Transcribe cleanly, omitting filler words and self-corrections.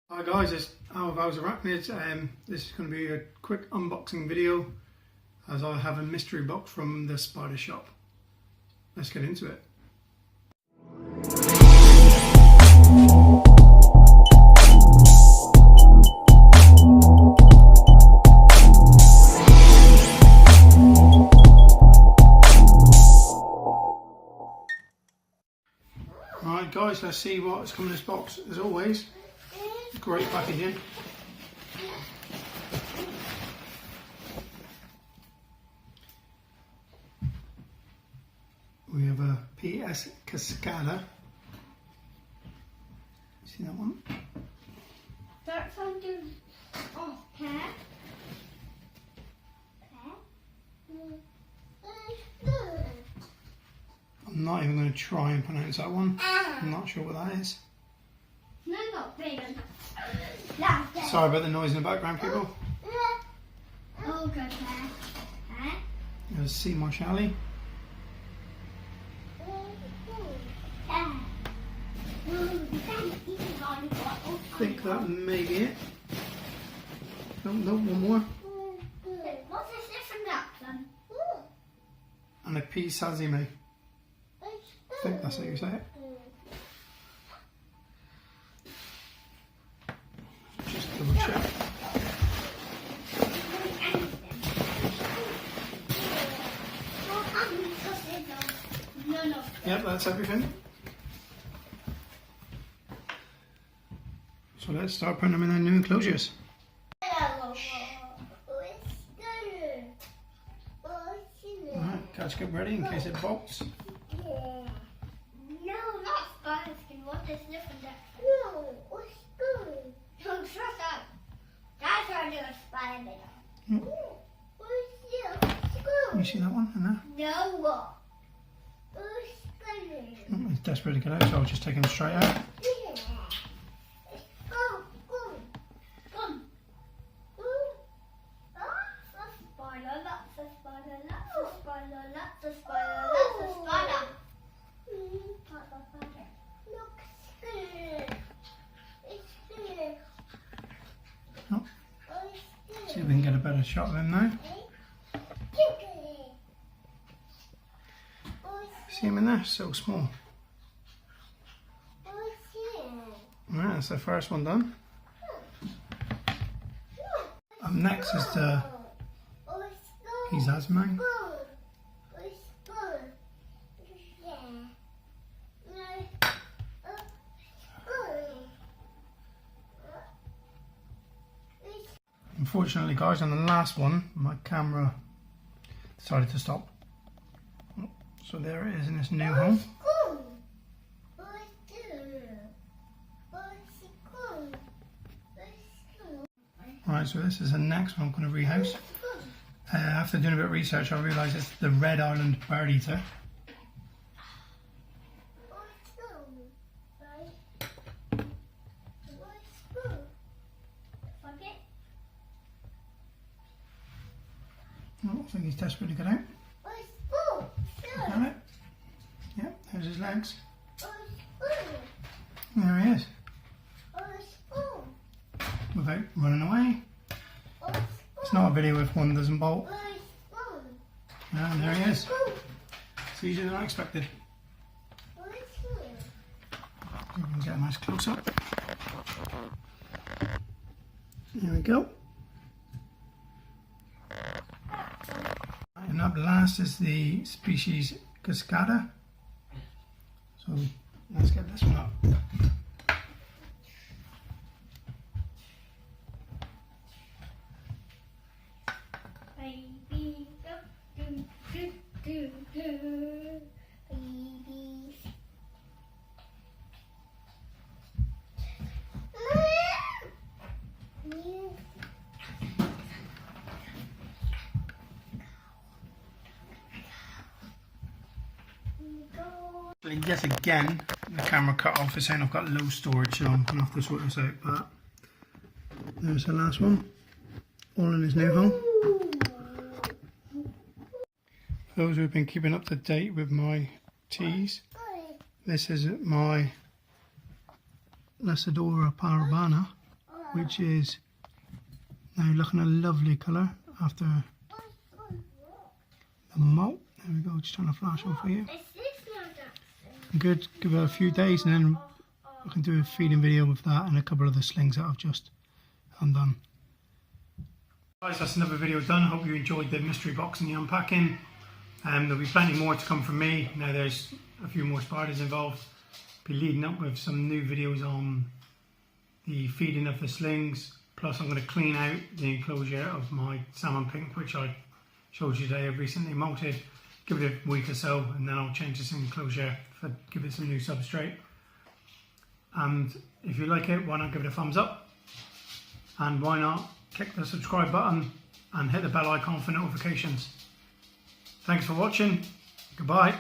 Hi guys, it's Al of Arachnids. This is going to be a quick unboxing video as I have a mystery box from the spider shop. Let's get into it. Alright guys, let's see what's coming in this box. As always, great packaging. We have a PS Cascada. See that one? That's under pair. I'm not even going to try and pronounce that one. I'm not sure what that is. No, not big enough. Sorry about the noise in the background, people. Oh, good pair. There's sea marshally. I think that may be it. No, one more. What's this different accent? And a P Sazime. I think that's how you say it. Just double check. No. Yep, that's everything. So let's start putting them in their new enclosures. Alright, catch get ready in case it bolts. No, not spider skin. What is different accent? No, what's good? Don't trust out. That's our new spider bit. You see that one in there? No. Oh, he's desperate to get out, so I'll just take him straight out. Oh. See if we can get a better shot of him now. See him in there? So small. Alright, that's the first one done. Up next is the Pizazmang. Unfortunately guys, on the last one my camera decided to stop. So there it is in its new home. Right, so this is the next one I'm going to rehouse. After doing a bit of research I realised it's the Red Island bird eater. Oh, I think he's desperate to get out. Got it? Yep, there's his legs. There he is. Without running away. It's not a video if one doesn't bolt. And there he is. It's easier than I expected. We can get a nice close up. There we go. And up last is the species Cascada. So let's get this one up. Baby, babies. Yet again, the camera cut off. It's saying I've got low storage, so I'm going to have to sort this out. But there's the last one, all in his new home. For those who've been keeping up to date with my teas, this is my Lasadora parabana which is now looking a lovely colour after the molt. There we go, just trying to flash on for you. Good, give it a few days and then I can do a feeding video with that and a couple of the slings that I've just undone. Guys, that's another video done. I hope you enjoyed the mystery box and the unpacking. There'll be plenty more to come from me. Now there's a few more spiders involved. Be leading up with some new videos on the feeding of the slings. Plus I'm going to clean out the enclosure of my salmon pink, which I showed you today. I've recently molted. Give it a week or so and then I'll change this enclosure, give it some new substrate. And if you like it, why not give it a thumbs up? And why not click the subscribe button and hit the bell icon for notifications. Thanks for watching. Goodbye.